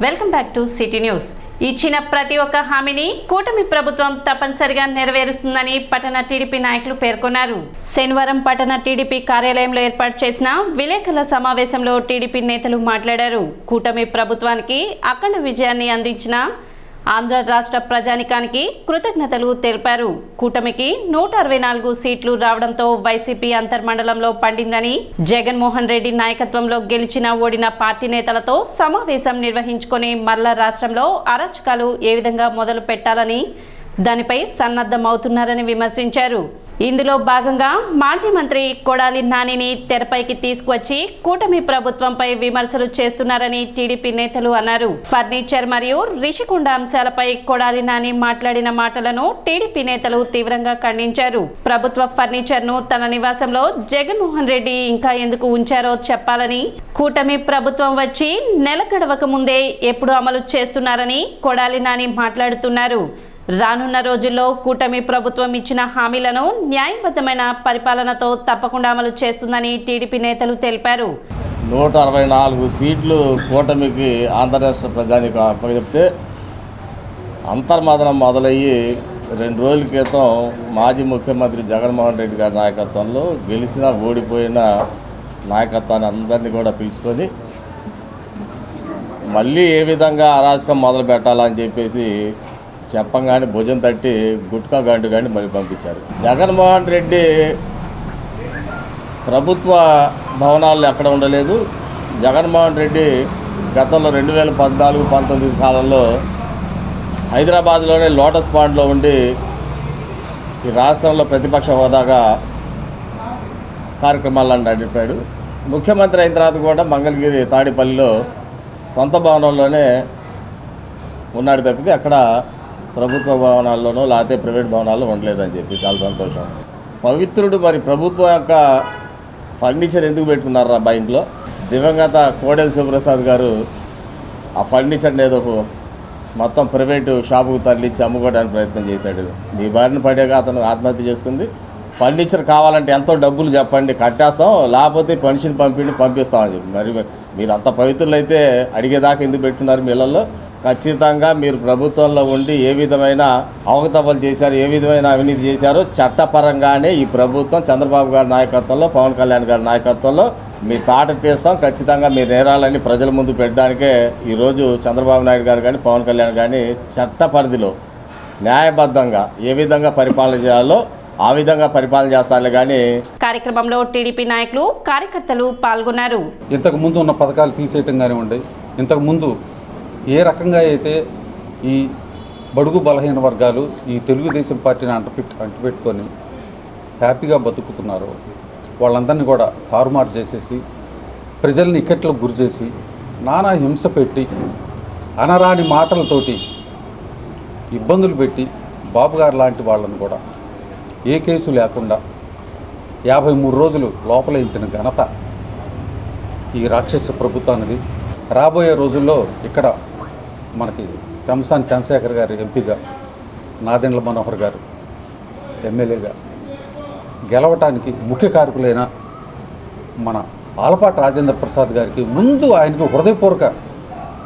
Welcome back to city news. ఇచ్చిన ప్రతి ఒక్క హామీని కూటమి ప్రభుత్వం తప్పనిసరిగా నెరవేరుస్తుందని పట్టణ టీడీపీ నాయకులు పేర్కొన్నారు. శనివారం పట్టణ టీడీపీ కార్యాలయంలో ఏర్పాటు చేసిన విలేకరుల సమావేశంలో టీడీపీ నేతలు మాట్లాడారు. కూటమి ప్రభుత్వానికి అఖండ విజయాన్ని అందించిన ఆంధ్ర రాష్ట్ర ప్రజానికానికి కృతజ్ఞతలు తెలిపారు. కూటమికి 164 సీట్లు రావడంతో వైసీపీ అంతర్మండలంలో పండిందని, జగన్మోహన్ రెడ్డి నాయకత్వంలో గెలిచిన ఓడిన పార్టీ నేతలతో సమావేశం నిర్వహించుకొని మరల రాష్ట్రంలో అరాచకాలు ఏ విధంగా మొదలు పెట్టాలని దానిపై సన్నద్ధమవుతున్నారని విమర్శించారు. ఇందులో భాగంగా మాజీ మంత్రి కొడాలి నానిని తెరపైకి తీసుకువచ్చి కూటమి ప్రభుత్వంపై విమర్శలు చేస్తున్నారని టీడీపీ నేతలు అన్నారు. ఫర్నిచర్ మరియు రిషికొండ అంశాలపై కొడాలి నాని మాట్లాడిన మాటలను టీడీపీ నేతలు తీవ్రంగా ఖండించారు. ప్రభుత్వ ఫర్నిచర్ ను తన నివాసంలో జగన్మోహన్ రెడ్డి ఇంకా ఎందుకు ఉంచారో చెప్పాలని, కూటమి ప్రభుత్వం వచ్చి నెల గడవక ముందే ఎప్పుడు అమలు చేస్తున్నారని కొడాలి నాని మాట్లాడుతున్నారు. రానున్న రోజుల్లో కూటమి ప్రభుత్వం ఇచ్చిన హామీలను న్యాయబద్ధమైన పరిపాలనతో తప్పకుండా అమలు చేస్తుందని టీడీపీ నేతలు తెలిపారు. 164 సీట్లు కూటమికి ఆంధ్ర రాష్ట్ర ప్రజానికి అప్పచెప్తే అంతర్మదనం మొదలయ్యి 2 రోజుల క్రితం మాజీ ముఖ్యమంత్రి జగన్మోహన్ రెడ్డి గారి నాయకత్వంలో గెలిచిన ఓడిపోయిన నాయకత్వాన్ని అందరినీ కూడా పిలుచుకొని మళ్ళీ ఏ విధంగా అరాచకం మొదలు పెట్టాలని చెప్పేసి చెప్పంగానే భుజం తట్టి గుట్కా గంటు కానీ మళ్ళీ పంపించారు. జగన్మోహన్ రెడ్డి ప్రభుత్వ భవనాల్లో ఎక్కడ ఉండలేదు. జగన్మోహన్ రెడ్డి గతంలో 2014-19 కాలంలో హైదరాబాద్లోనే లోటస్ పాండ్లో ఉండి ఈ రాష్ట్రంలో ప్రతిపక్ష హోదాగా కార్యక్రమాలను నడిపాడు. ముఖ్యమంత్రి అయిన తర్వాత కూడా మంగళగిరి తాడిపల్లిలో సొంత భవనంలోనే ఉన్నాడు తప్పితే అక్కడ ప్రభుత్వ భవనాల్లోనో లేకపోతే ప్రైవేట్ భవనాల్లో ఉండలేదని చెప్పి చాలా సంతోషం. పవిత్రుడు మరి ప్రభుత్వం యొక్క ఫర్నిచర్ ఎందుకు పెట్టుకున్నారా బా ఇంట్లో? దివంగత కోడెల శివప్రసాద్ గారు ఆ ఫర్నిచర్ని ఏదో మొత్తం ప్రైవేటు షాపుకు తరలించి అమ్ముకోవడానికి ప్రయత్నం చేశాడు. మీ బారిన పడేగా అతను ఆత్మహత్య చేసుకుంది. ఫర్నిచర్ కావాలంటే ఎంతో డబ్బులు చెప్పండి కట్టేస్తాం, లేకపోతే మనిషిని పంపిస్తామని చెప్పి. మరి మీరు అంత పవిత్రులైతే అడిగేదాకా ఎందుకు పెట్టుకున్నారు మీ ఇళ్లలో? ఖచ్చితంగా మీరు ప్రభుత్వంలో ఉండి ఏ విధమైన అవకతవకలు చేశారు, ఏ విధమైన అవినీతి చేశారో చట్టపరంగానే ఈ ప్రభుత్వం చంద్రబాబు గారి నాయకత్వంలో, పవన్ కళ్యాణ్ గారి నాయకత్వంలో మీ తాట తీస్తాం. ఖచ్చితంగా మీ నేరాలన్నీ ప్రజల ముందు పెట్టడానికే ఈరోజు చంద్రబాబు నాయుడు గారు కానీ పవన్ కళ్యాణ్ కానీ చట్ట పరిధిలో న్యాయబద్ధంగా ఏ విధంగా పరిపాలన చేయాలో ఆ విధంగా పరిపాలన చేస్తారులే. కానీ కార్యక్రమంలో టీడీపీ నాయకులు, కార్యకర్తలు పాల్గొన్నారు. ఇంతకు ముందు ఉన్న పథకాలు తీసేయటం కానివ్వండి, ఇంతకు ముందు ఏ రకంగా అయితే ఈ బడుగు బలహీన వర్గాలు ఈ తెలుగుదేశం పార్టీని అంటుపెట్టుకొని హ్యాపీగా బతుకుతున్నారో వాళ్ళందరినీ కూడా తారుమారు చేసేసి ప్రజల్ని ఇక్కట్లకు గురి చేసి నానా హింస పెట్టి అనరాని మాటలతోటి ఇబ్బందులు పెట్టి బాబు గారు లాంటి వాళ్ళని కూడా ఏ కేసు లేకుండా 53 రోజులు లోపలేయించిన ఘనత ఈ రాక్షస ప్రభుత్వానికి. రాబోయే రోజుల్లో ఇక్కడ మనకి పెంసాని చంద్రశేఖర్ గారు ఎంపీగా, నాదెండ్ల మనోహర్ గారు ఎమ్మెల్యేగా గెలవటానికి ముఖ్య కారకులైన మన ఆలపాటి రాజేంద్ర ప్రసాద్ గారికి ముందు ఆయనకు హృదయపూర్వక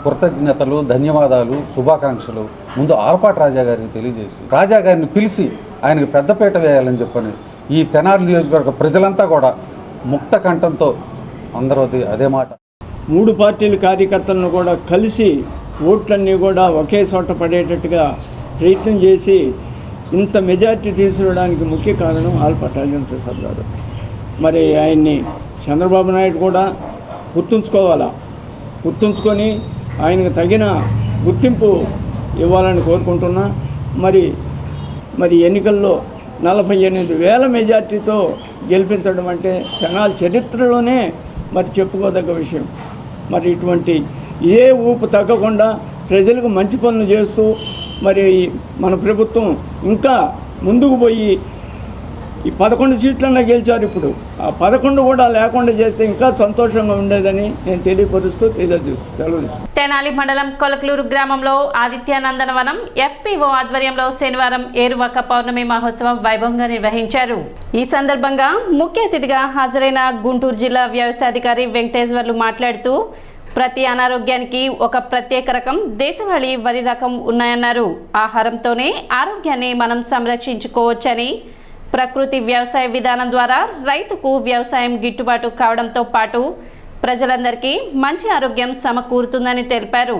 కృతజ్ఞతలు, ధన్యవాదాలు, శుభాకాంక్షలు ముందు ఆలపాటి రాజా గారికి తెలియజేసి రాజా గారిని పిలిచి ఆయనకు పెద్దపీట వేయాలని చెప్పని ఈ తెనాలి నియోజకవర్గ ప్రజలంతా కూడా ముక్త కంఠంతో అందరూ అదే మాట. 3 పార్టీల కార్యకర్తలను కూడా కలిసి ఓట్లన్నీ కూడా ఒకే చోట పడేటట్టుగా ప్రయత్నం చేసి ఇంత మెజార్టీ తీసుకురావడానికి ముఖ్య కారణం ఆలపాటి రాజేంద్ర ప్రసాద్ గారు. మరి ఆయన్ని చంద్రబాబు నాయుడు కూడా గుర్తుంచుకొని ఆయనకు తగిన గుర్తింపు ఇవ్వాలని కోరుకుంటున్నా. మరి ఎన్నికల్లో 48,000 మెజార్టీతో గెలిపించడం అంటే తెనాలి చరిత్రలోనే మరి చెప్పుకోదగ్గ విషయం. మరి ఇటువంటి ఏ ఊపు తగ్గకుండా ప్రజలకు మంచి పనులు చేస్తూ మరి మన ప్రభుత్వం ఇంకా ముందుకు పోయి ఈ 11 సీట్లన్నా గెలిచారు. ఇప్పుడు ఆ 11 కూడా లేకుండా చేస్తే ఇంకా సంతోషంగా ఉండేదని నేను తెలియపరుస్తూ సెలవు తీసుకుంటాను. తెనాలి మండలం కొలకలూరు గ్రామంలో ఆదిత్యానందనవనం FPO ఆధ్వర్యంలో శనివారం ఏరువాక పౌర్ణమి మహోత్సవం వైభవంగా నిర్వహించారు. ఈ సందర్భంగా ముఖ్య అతిథిగా హాజరైన గుంటూరు జిల్లా వ్యవసాయాధికారి వెంకటేశ్వర్లు మాట్లాడుతూ ప్రతి అనారోగ్యానికి ఒక ప్రత్యేక రకం దేశవాళీ వరి రకం ఉన్నాయన్నారు. ఆహారంతోనే ఆరోగ్యాన్ని మనం సంరక్షించుకోవచ్చని, ప్రకృతి వ్యవసాయ విధానం ద్వారా రైతుకు వ్యవసాయం గిట్టుబాటు కావడంతో పాటు ప్రజలందరికీ మంచి ఆరోగ్యం సమకూరుతుందని తెలిపారు.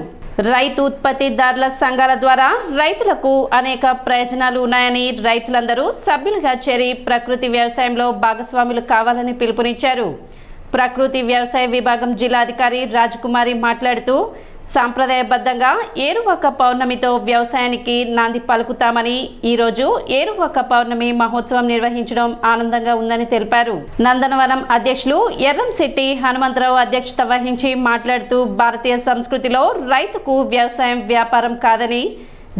రైతు ఉత్పత్తిదారుల సంఘాల ద్వారా రైతులకు అనేక ప్రయోజనాలు ఉన్నాయని, రైతులందరూ సభ్యులుగా చేరి ప్రకృతి వ్యవసాయంలో భాగస్వాములు కావాలని పిలుపునిచ్చారు. ప్రకృతి వ్యవసాయ విభాగం జిల్లాధికారి రాజకుమారి మాట్లాడుతూ, సాంప్రదాయబద్ధంగా ఏరువాక పౌర్ణమితో వ్యవసాయానికి నాంది పలుకుతామని, ఈరోజు ఏరువాక పౌర్ణమి మహోత్సవం నిర్వహించడం ఆనందంగా ఉందని తెలిపారు. నందనవనం అధ్యక్షులు ఎర్రంశెట్టి హనుమంతరావు అధ్యక్షత వహించి మాట్లాడుతూ, భారతీయ సంస్కృతిలో రైతుకు వ్యవసాయం వ్యాపారం కాదని,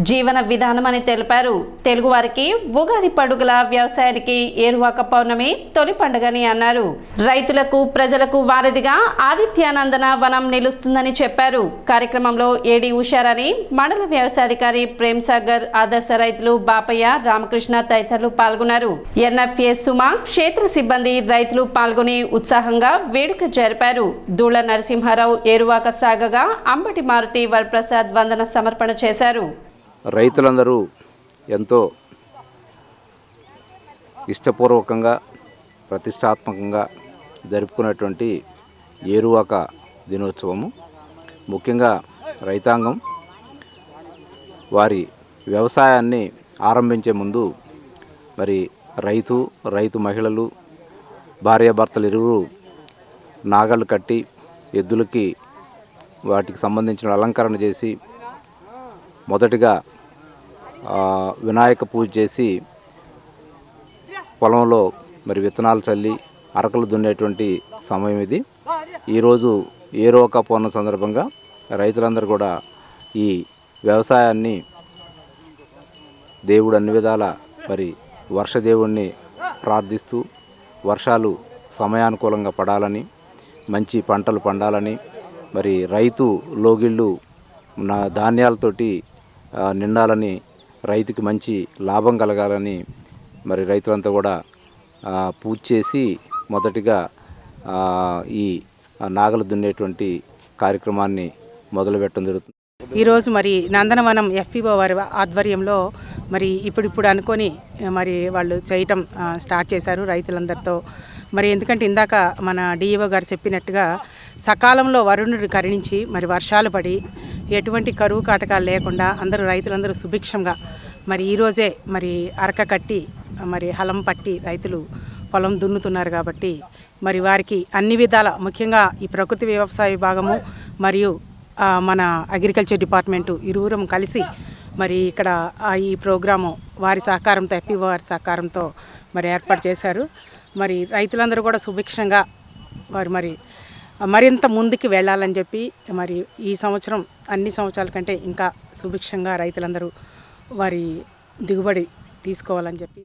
జీవన విధానం అని తెలిపారు. తెలుగువారికి ఉగాది పండుగల వ్యవసాయానికి ఏరువాక పౌర్ణమి తొలి పండుగని అన్నారు. రైతులకు ప్రజలకు వారధిగా ఆదిత్యానందన వనం నిలుస్తుందని చెప్పారు. కార్యక్రమంలో ఏడి ఉషారాణి, మండల వ్యవసాయాధికారి ప్రేమ్ సాగర్, ఆదర్శ రైతులు బాపయ్య, రామకృష్ణ తదితరులు పాల్గొన్నారు. ఎన్ఎఫ్ఏ సుమా, క్షేత్ర సిబ్బంది, రైతులు పాల్గొని ఉత్సాహంగా వేడుక జరిపారు. దూళ్ల నరసింహారావు ఏరువాక సాగగా అంబటి మారుతి వరప్రసాద్ వందన సమర్పణ చేశారు. రైతులందరూ ఎంతో ఇష్టపూర్వకంగా ప్రతిష్టాత్మకంగా జరుపుకునేటువంటి ఏరువాక దినోత్సవము. ముఖ్యంగా రైతాంగం వారి వ్యవసాయాన్ని ఆరంభించే ముందు మరి రైతు మహిళలు, భార్యాభర్తలు ఇరువురు నాగళ్ళు కట్టి ఎద్దులకి వాటికి సంబంధించిన అలంకరణ చేసి మొదటిగా వినాయక పూజ చేసి పొలంలో మరి విత్తనాలు చల్లి అరకలు దున్నేటువంటి సమయం ఇది. ఈరోజు ఏరువాక పౌర్ణమి సందర్భంగా రైతులందరూ కూడా ఈ వ్యవసాయాన్ని దేవుడు అన్ని విధాల మరి వర్షదేవుణ్ణి ప్రార్థిస్తూ వర్షాలు సమయానుకూలంగా పడాలని, మంచి పంటలు పండాలని, మరి రైతు లోగిళ్ళు ధాన్యాలతోటి నిండాలని, రైతుకి మంచి లాభం కలగాలని మరి రైతులంతా కూడా పూజ చేసి మొదటిగా ఈ నాగలు దున్నేటువంటి కార్యక్రమాన్ని మొదలుపెట్టడం జరుగుతుంది. ఈరోజు మరి నందనవనం ఎఫ్పిఓ వారి ఆధ్వర్యంలో మరి ఇప్పుడు అనుకొని మరి వాళ్ళు చేయటం స్టార్ట్ చేశారు రైతులందరితో. మరి ఎందుకంటే ఇందాక మన డిఈఓ గారు చెప్పినట్టుగా సకాలంలో వరుణుడు కరుణించి మరి వర్షాలు పడి ఎటువంటి కరువు కాటకాలు లేకుండా రైతులందరూ సుభిక్షంగా మరి ఈరోజే మరి అరక కట్టి మరి హలం పట్టి రైతులు పొలం దున్నుతున్నారు. కాబట్టి మరి వారికి అన్ని విధాల, ముఖ్యంగా ఈ ప్రకృతి వ్యవసాయ విభాగము మరియు మన అగ్రికల్చర్ డిపార్ట్మెంటు ఇరువురం కలిసి మరి ఇక్కడ ఈ ప్రోగ్రాము వారి సహకారంతో, ఎఫ్పిఓ వారి సహకారంతో మరి ఏర్పాటు చేశారు. మరి రైతులందరూ కూడా సుభిక్షంగా వారు మరింత ముందుకు వెళ్ళాలని చెప్పి మరి ఈ సంవత్సరం అన్ని సంవత్సరాల కంటే ఇంకా సుభిక్షంగా రైతులందరూ వారి దిగుబడి తీసుకోవాలని చెప్పి.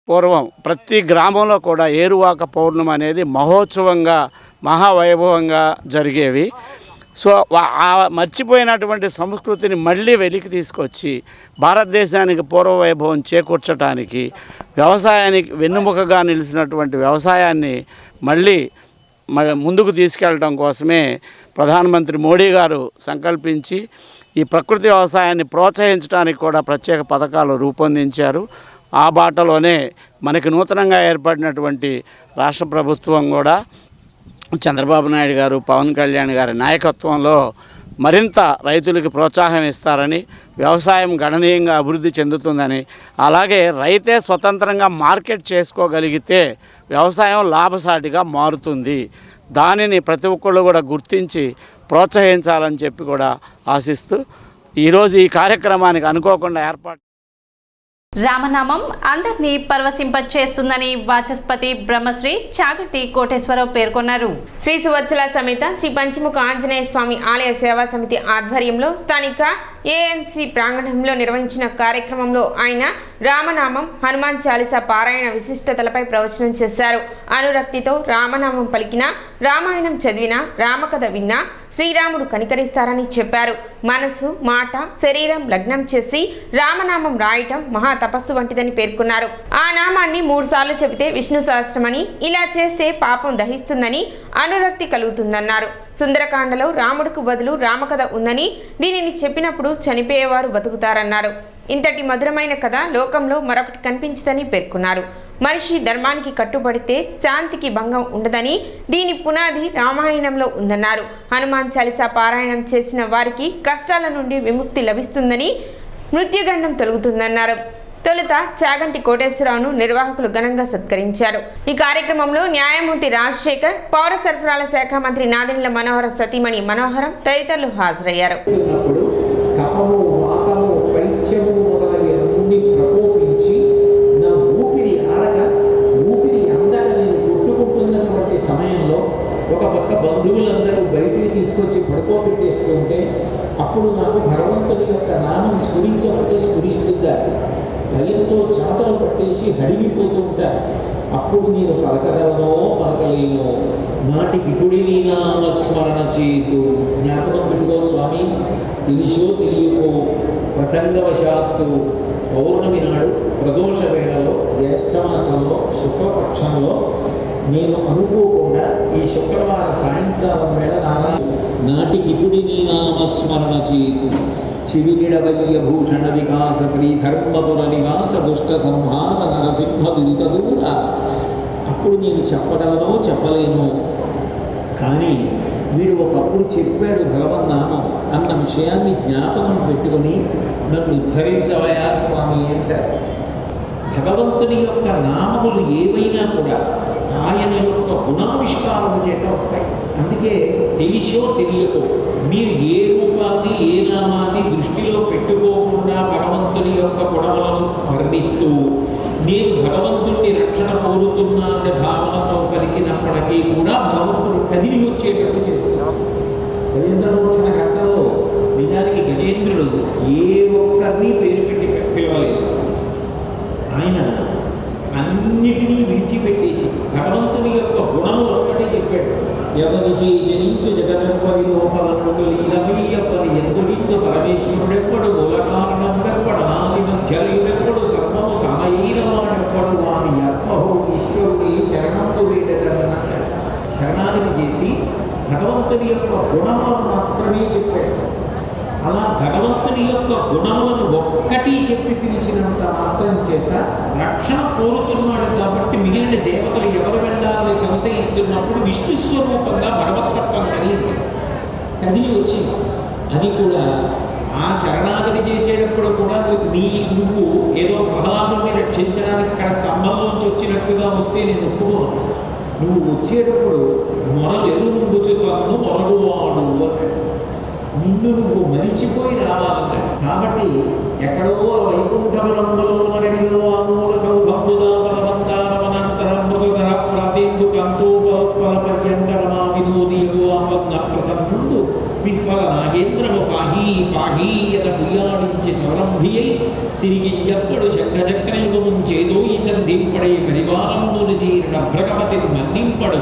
పూర్వం ప్రతి గ్రామంలో కూడా ఏరువాక పౌర్ణమి అనేది మహోత్సవంగా, మహావైభవంగా జరిగేవి. సో మర్చిపోయినటువంటి సంస్కృతిని మళ్ళీ వెలికి తీసుకొచ్చి భారతదేశానికి పూర్వవైభవం చేకూర్చడానికి, వ్యవసాయానికి వెన్నుముకగా నిలిచినటువంటి వ్యవసాయాన్ని మళ్ళీ ముందుకు తీసుకెళ్ళడం కోసమే ప్రధానమంత్రి మోడీ గారు సంకల్పించి ఈ ప్రకృతి వ్యవసాయాన్ని ప్రోత్సహించడానికి కూడా ప్రత్యేక పథకాలు రూపొందించారు. ఆ బాటలోనే మనకి నూతనంగా ఏర్పడినటువంటి రాష్ట్ర ప్రభుత్వం కూడా చంద్రబాబు నాయుడు గారు, పవన్ కళ్యాణ్ గారి నాయకత్వంలో మరింత రైతులకు ప్రోత్సాహం ఇస్తారని, వ్యవసాయం గణనీయంగా అభివృద్ధి చెందుతుందని, అలాగే రైతే స్వతంత్రంగా మార్కెట్ చేసుకోగలిగితే వ్యవసాయం లాభసాటిగా మారుతుంది. దానిని ప్రతి ఒక్కళ్ళు కూడా గుర్తించి ప్రోత్సహించాలని చెప్పి కూడా ఆశిస్తూ ఈరోజు ఈ కార్యక్రమానికి అనుకోకుండా ఏర్పాటు. రామనామం అందరినీ పరవశింపచేస్తుందని వాచస్పతి బ్రహ్మశ్రీ చాగటి కోటేశ్వరరావు పేర్కొన్నారు. శ్రీ సువత్సల సమేత శ్రీ పంచముఖ ఆంజనేయ స్వామి ఆలయ సేవా సమితి ఆధ్వర్యంలో స్థానిక ఏఎన్సి ప్రాంగణంలో నిర్వహించిన కార్యక్రమంలో ఆయన రామనామం, హనుమాన్ చాలీసా పారాయణ విశిష్టతలపై ప్రవచనం చేశారు. అనురక్తితో రామనామం పలికిన, రామాయణం చదివిన, రామకథ విన్నా శ్రీరాముడు కనికరిస్తారని చెప్పారు. మనసు, మాట, శరీరం లగ్నం చేసి రామనామం రాయటం మహా తపస్సు వంటిదని పేర్కొన్నారు. ఆ నామాన్ని 3 సార్లు చెబితే విష్ణు సహస్రమని, ఇలా చేస్తే పాపం దహిస్తుందని, అనురక్తి కలుగుతుందన్నారు. సుందరకాండలో రాముడికి బదులు రామకథ ఉందని, దీనిని చెప్పినప్పుడు చనిపోయేవారు బతుకుతారన్నారు. ఇంతటి మధురమైన కథ లోకంలో మరొకటి కనిపించదని పేర్కొన్నారు. మనిషి ధర్మానికి కట్టుబడితే శాంతికి భంగం ఉండదని, దీని పునాది రామాయణంలో ఉందన్నారు. హనుమాన్ చాలీసా పారాయణం చేసిన వారికి కష్టాల నుండి విముక్తి లభిస్తుందని, మృత్యుగండం తొలగుతుందన్నారు. తొలుత చాగంటి కోటేశ్వరరావును నిర్వాహకులు ఘనంగా సత్కరించారు. ఈ కార్యక్రమంలో న్యాయమూర్తి రాజశేఖర్, పౌర సరఫరాల శాఖ మంత్రి నాదెండ్ల మనోహర సతీమణి మనోహరం తదితరులు హాజరయ్యారు. కపము, వాతము, పైత్యము మొదలవి అన్ని ప్రకోపించి నా ఊపిరి ఆడక, ఊపిరి అందక నేను కొట్టుకుంటున్నటువంటి సమయంలో ఒక పక్క బంధువులందరూ బయటికి తీసుకొచ్చి పడుకోబెట్టేస్తుంటే అప్పుడు నాకు భగవంతుడి యొక్క నామం స్ఫురించమంటే స్ఫురిస్తుంటారు. భయంతో చాటలు పట్టేసి హడిగిపోతూ ఉంటారు. అప్పుడు నేను పలకగలనో పలకలేనో, నాటికి గుడి నీ నామస్మరణ చేయదు. జ్ఞాపకం పెట్టుకో స్వామి, తెలిసో తెలియకో ప్రసంగవశాత్తు పౌర్ణమి నాడు ప్రదోష వేళలో జ్యేష్ఠమాసంలో శుక్లపక్షంలో నేను అనుకోకుండా ఈ శుక్రవారం సాయంకాలం వేళ నాటికి గుడి నీ నామస్మరణ చేయదు. చివిగిడవల్యభూషణ వికాస శ్రీధర్మపుర నివాస దుష్ట సంహార నరసింహ దురిత దూర. అప్పుడు నేను చెప్పగలనో చెప్పలేను, కానీ వీడు ఒకప్పుడు చెప్పాడు భగవన్నామం అన్న విషయాన్ని జ్ఞాపకం పెట్టుకొని నన్ను ఉద్ధరించవయా స్వామి అంటారు. భగవంతుని యొక్క నామములు ఏవైనా కూడా ఆయన యొక్క గుణావిష్కారము చేత వస్తాయి. అందుకే తెలిసో తెలియకో మీరు ఏ రూపాన్ని ఏ నామాన్ని దృష్టిలో పెట్టుకోకుండా భగవంతుని యొక్క గుణములను వర్ణిస్తూ నేను భగవంతుడిని రక్షణ కోరుతున్నా అనే భావనతో పలికినప్పటికీ కూడా భగవంతుడు కదిలి వచ్చేటట్టు చేస్తున్నాడు. గజేంద్రమోక్షణ ఘట్టంలో నిజానికి గజేంద్రుడు ఏ ఒక్కరిని పేరు పెట్టి పిలవలేదు. ఆయన అన్నిటినీ విడిచిపెట్టేసి భగవంతుని యొక్క గుణములు ఒక్కటే చెప్పాడు. ఎవరి జనించు జగమెవ్వరి లోపల నుండి లీలమయ్యప్పని ఎందుడిందు పరమేశ్వరుడెప్పుడు మూల కారణముడెప్పుడు నాది మధ్యయుడెప్పుడు సర్వము తానైన వాడెప్పుడు వాని ఆత్మహో ఈశ్వరుడి శరణంపు వేడదన్నాడు. శరణాగతి చేసి భగవంతుని యొక్క గుణములను మాత్రమే చెప్పాడు. అలా భగవంతుని యొక్క గుణములను ఒక్కటి చెప్పి పిలిచినంత మాత్రం చేత రక్షణ కోరుతున్నాడు. కాబట్టి మిగిలిన దేవతలు ఎవరు వెళ్ళాలని సంశయిస్తున్నప్పుడు విష్ణు స్వరూపంగా భగవత్తత్వం కదిలి వచ్చింది. అది కూడా ఆ శరణాగతి చేసేటప్పుడు కూడా నువ్వు ఏదో ప్రహ్లాదుని రక్షించడానికి అక్కడ స్తంభంలోంచి వచ్చినట్టుగా వస్తే నేను ఒప్పుకోను. నువ్వు వచ్చేటప్పుడు మొరలెరుంబుచు తన్ను మొరగువాడు నిన్ను నువ్వు మరిచిపోయి రావాలన్నాడు. కాబట్టి ఎక్కడో వైకుంఠవరంలో నడిలో ఆమూల సౌభంబుగా బలవంతారమనంతరం మృతధర ప్రాతేందుకంతోపల పర్యంకరమా వినోదీయో ఆపన్న ప్రసన్నుండు విఫల నాగేంద్రము పాహీ పాహీయత గుయ్యాడించి సవరంభియై సిరిగియ్యప్పుడు శంఖచక్రయుగముంచేదో ఈ సంధింపడే పరివారంబులు జీర్ణ భ్రగపతి మన్నింపడు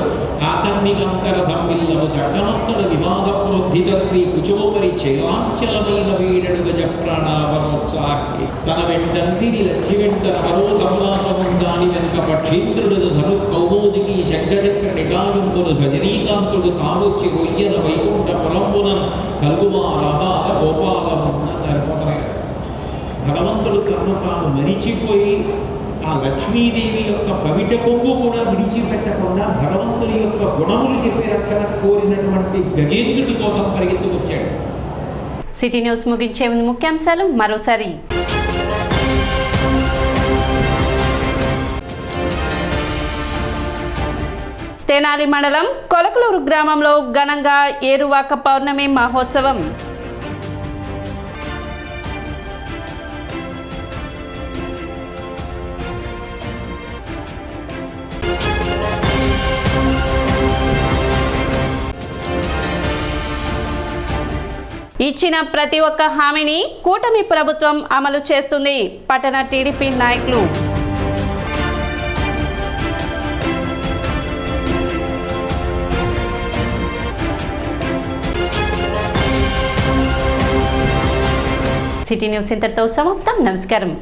ఆకర్ణికంకరథం విల్లము చక్కనొక్కడు వివాద ప్రోద్ధిత శ్రీ కుచోపరి చలాంచలమైన వీడడు గజ ప్రాణావనోత్సాహి తన వెంటంసిరి లక్ష్మి వెంటన అవరోధములాపము దాని వెనుక పక్షీంద్రుడు ధను కౌమోదికి శంఖచక్ర నిగాయుంబును ధజనీకాంతుడు తావొచ్చి రొయ్యన వైకుంఠ పొలంబున కలుగుమా రాబాల గోపాలమున్న సరిపోతున్నాయి. భగవంతుడు తను తాను మరిచిపోయి ఆ లక్ష్మీదేవి యొక్క పవిట కొంగు కూడా విడిచిపెట్టకుండా భగవంతుని యొక్క గుణములు చెప్పే రక్షణ కోరినటువంటి గజేంద్రుడి కోసం పరిగెత్తుకొచ్చాడు. సిటీ న్యూస్ ముగించే ముందు ముఖ్యాంశాలు మరోసారి. తెనాలి మండలం కొలకలూరు గ్రామంలో ఘనంగా ఏరువాక పౌర్ణమి మహోత్సవం. ఇచ్చిన ప్రతి ఒక్క హామీని కూటమి ప్రభుత్వం అమలు చేస్తుంది. పట్టణ టీడీపీ నాయకులు. సిటీ న్యూస్ ఇంతటితో సమాప్తం. నమస్కారం.